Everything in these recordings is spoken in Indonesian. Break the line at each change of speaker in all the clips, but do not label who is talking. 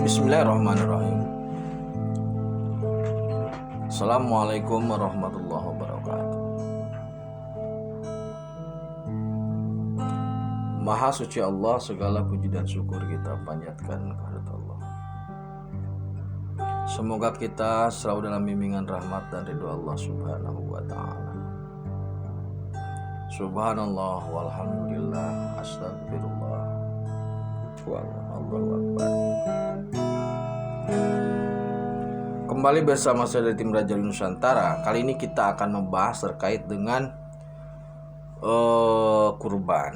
Bismillahirrahmanirrahim. Assalamualaikum warahmatullahi wabarakatuh. Maha suci Allah, segala puji dan syukur kita panjatkan kehadirat Allah. Semoga kita selalu dalam bimbingan rahmat dan ridho Allah Subhanahu wa ta'ala. Subhanallah walhamdulillah astagfirullah wallahu akbar. Kembali bersama saya dari tim Raja Nusantara. Kali ini kita akan membahas terkait dengan kurban.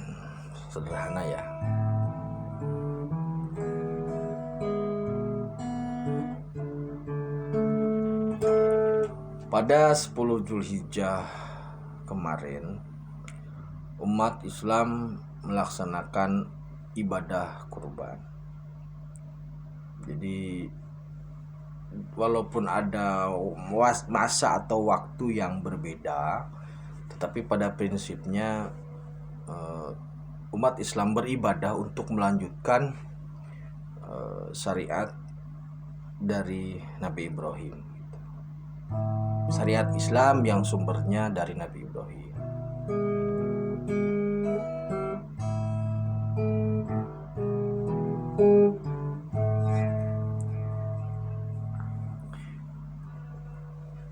Sederhana ya. Pada 10 Zulhijjah kemarin, umat Islam melaksanakan ibadah kurban. Jadi walaupun ada masa atau waktu yang berbeda, tetapi pada prinsipnya umat Islam beribadah untuk melanjutkan syariat dari Nabi Ibrahim. Syariat Islam yang sumbernya dari Nabi Ibrahim.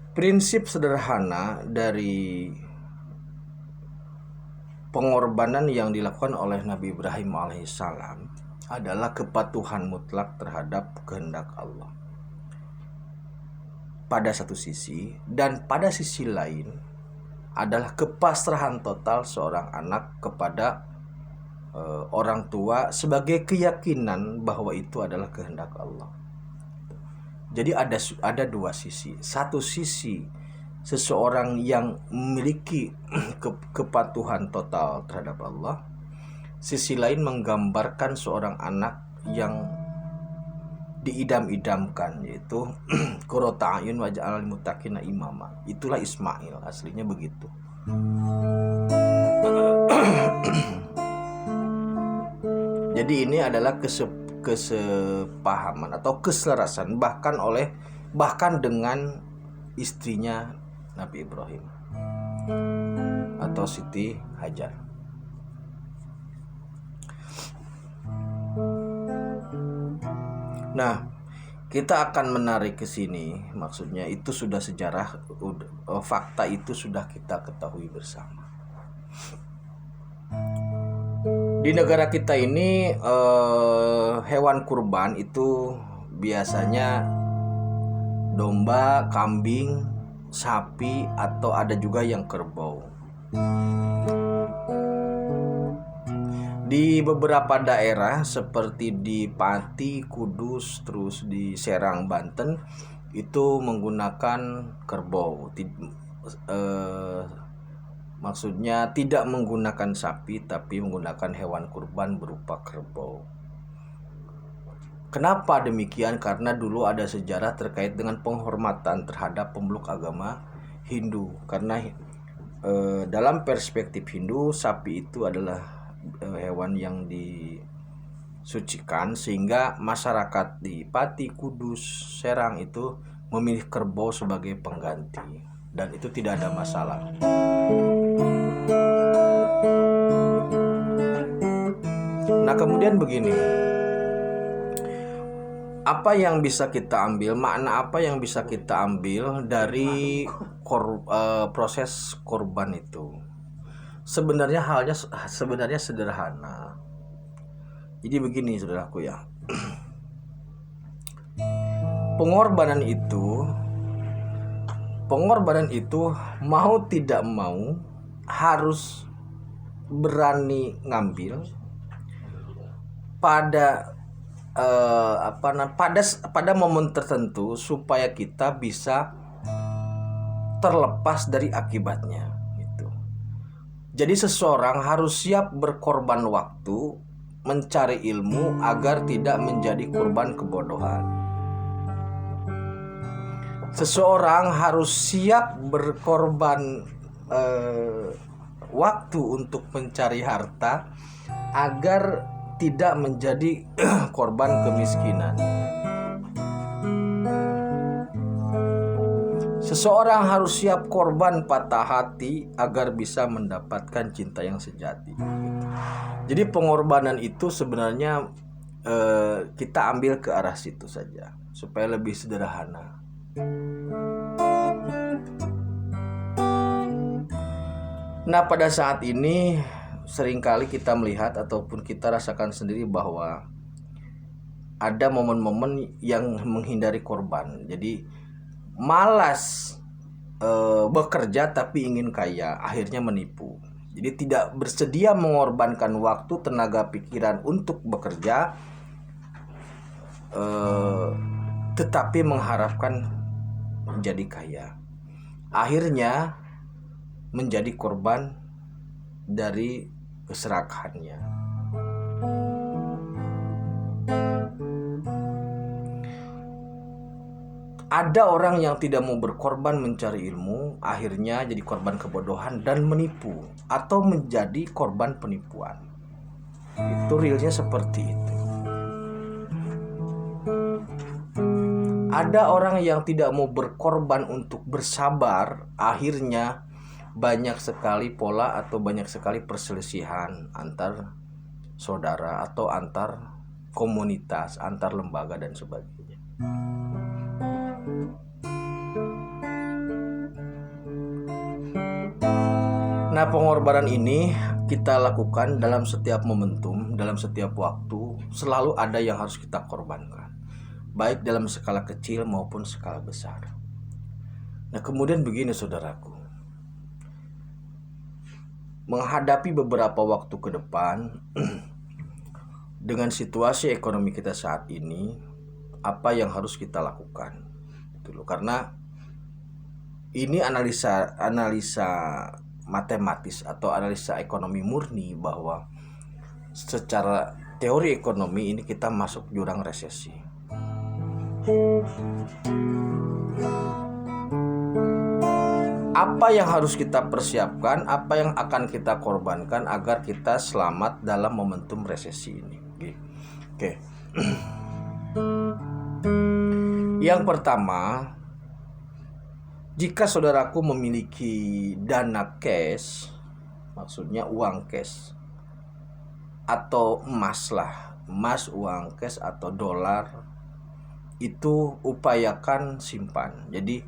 Prinsip sederhana dari pengorbanan yang dilakukan oleh Nabi Ibrahim alaihissalam adalah kepatuhan mutlak terhadap kehendak Allah pada satu sisi, dan pada sisi lain adalah kepasrahan total seorang anak kepada orang tua sebagai keyakinan bahwa itu adalah kehendak Allah. Jadi ada dua sisi. Satu sisi seseorang yang memiliki kepatuhan total terhadap Allah. Sisi lain menggambarkan seorang anak yang diidam-idamkan, yaitu qurrata a'yun waj'alnal muttaqina imama. Itulah Ismail, aslinya begitu. Jadi ini adalah kesepahaman atau keselarasan bahkan dengan istrinya Nabi Ibrahim atau Siti Hajar. Nah, kita akan menarik ke sini, maksudnya itu sudah sejarah, fakta itu sudah kita ketahui bersama. Di negara kita ini hewan kurban itu biasanya domba, kambing, sapi, atau ada juga yang kerbau. Di beberapa daerah seperti di Pati, Kudus, terus di Serang, Banten itu menggunakan kerbau. Maksudnya tidak menggunakan sapi, tapi menggunakan hewan kurban berupa kerbau. Kenapa demikian? Karena dulu ada sejarah terkait dengan penghormatan terhadap pemeluk agama Hindu. Karena dalam perspektif Hindu, sapi itu adalah hewan yang disucikan, sehingga masyarakat di Pati, Kudus, Serang itu memilih kerbau sebagai pengganti, dan itu tidak ada masalah. Nah, kemudian begini, apa yang bisa kita ambil, makna apa yang bisa kita ambil dari proses korban itu? Sebenarnya sederhana. Jadi begini, saudaraku ya. Pengorbanan itu mau tidak mau harus berani ngambil pada pada momen tertentu supaya kita bisa terlepas dari akibatnya gitu. Jadi seseorang harus siap berkorban waktu, mencari ilmu agar tidak menjadi korban kebodohan. Seseorang harus siap berkorban waktu untuk mencari harta agar tidak menjadi korban kemiskinan. Seseorang harus siap korban patah hati agar bisa mendapatkan cinta yang sejati. Jadi pengorbanan itu sebenarnya kita ambil ke arah situ saja supaya lebih sederhana. Nah, pada saat ini seringkali kita melihat ataupun kita rasakan sendiri bahwa ada momen-momen yang menghindari korban. Jadi malas bekerja tapi ingin kaya, akhirnya menipu. Jadi tidak bersedia mengorbankan waktu, tenaga, pikiran untuk bekerja, tetapi mengharapkan menjadi kaya. Akhirnya menjadi korban dari keserakahannya. Ada orang yang tidak mau berkorban mencari ilmu, akhirnya jadi korban kebodohan dan menipu atau menjadi korban penipuan. Itu realnya seperti itu. Ada orang yang tidak mau berkorban untuk bersabar, akhirnya banyak sekali pola atau banyak sekali perselisihan antar saudara atau antar komunitas, antar lembaga dan sebagainya. Nah, pengorbanan ini kita lakukan dalam setiap momentum, dalam setiap waktu, selalu ada yang harus kita korbankan, baik dalam skala kecil maupun skala besar. Nah, kemudian begini saudaraku, menghadapi beberapa waktu ke depan dengan situasi ekonomi kita saat ini, apa yang harus kita lakukan? Itu loh, karena ini analisa matematis atau analisa ekonomi murni bahwa secara teori ekonomi ini kita masuk jurang resesi. Apa yang harus kita persiapkan, apa yang akan kita korbankan agar kita selamat dalam momentum resesi ini? Oke. Yang pertama, jika saudaraku memiliki dana cash, maksudnya uang cash atau emas lah, emas, uang cash atau dolar, itu upayakan simpan. Jadi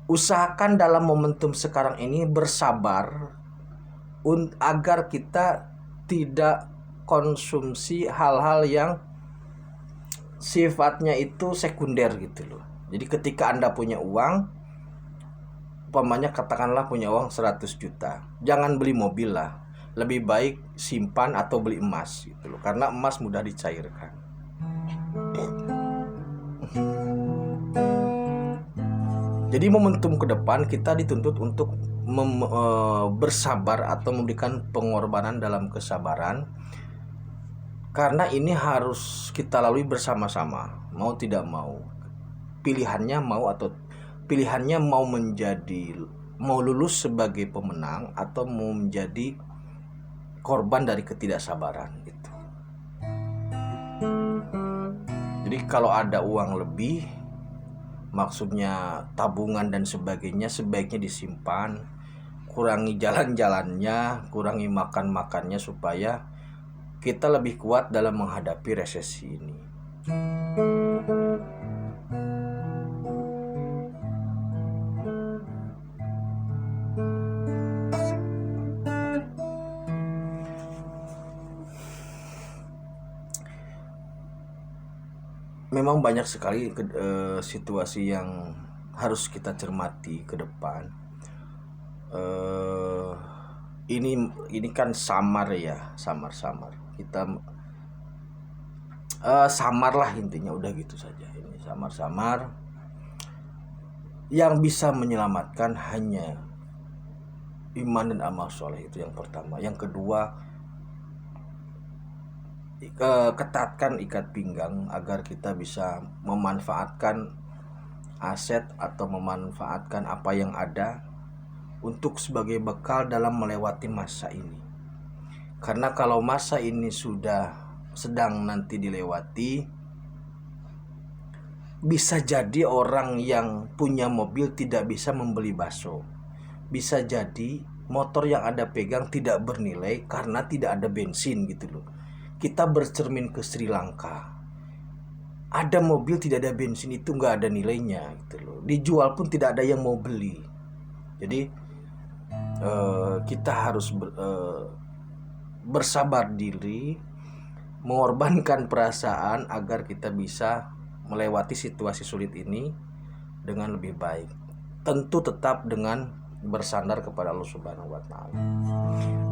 usahakan dalam momentum sekarang ini bersabar agar kita tidak konsumsi hal-hal yang sifatnya itu sekunder gitu loh. Jadi ketika Anda punya uang, umpamanya katakanlah punya uang 100 juta, jangan beli mobil lah, lebih baik simpan atau beli emas gitu loh, karena emas mudah dicairkan. Jadi momentum ke depan kita dituntut untuk bersabar atau memberikan pengorbanan dalam kesabaran, karena ini harus kita lalui bersama-sama, mau tidak mau. Pilihannya mau lulus sebagai pemenang atau mau menjadi korban dari ketidaksabaran itu. Jadi kalau ada uang lebih, maksudnya tabungan dan sebagainya, sebaiknya disimpan, kurangi jalan-jalannya, kurangi makan-makannya supaya kita lebih kuat dalam menghadapi resesi ini. Memang banyak sekali situasi yang harus kita cermati ke depan. Ini kan samar ya, samar. Kita samar lah intinya, udah gitu saja. Ini samar. Yang bisa menyelamatkan hanya iman dan amal soleh, itu yang pertama. Yang kedua, ketatkan ikat pinggang agar kita bisa memanfaatkan aset atau memanfaatkan apa yang ada untuk sebagai bekal dalam melewati masa ini. Karena kalau masa ini sedang nanti dilewati, Bisa jadi orang yang punya mobil tidak bisa membeli bakso. Bisa jadi motor yang Anda pegang tidak bernilai karena tidak ada bensin gitu loh. Kita bercermin ke Sri Lanka. Ada mobil tidak ada bensin itu nggak ada nilainya gitu loh. Dijual pun tidak ada yang mau beli. Jadi kita harus bersabar diri, mengorbankan perasaan agar kita bisa melewati situasi sulit ini dengan lebih baik. Tentu tetap dengan bersandar kepada Allah Subhanahu wa taala.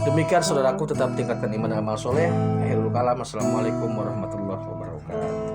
Demikian saudaraku, tetap tingkatkan iman dan amal soleh. Akhirul kalam, assalamualaikum warahmatullahi wabarakatuh.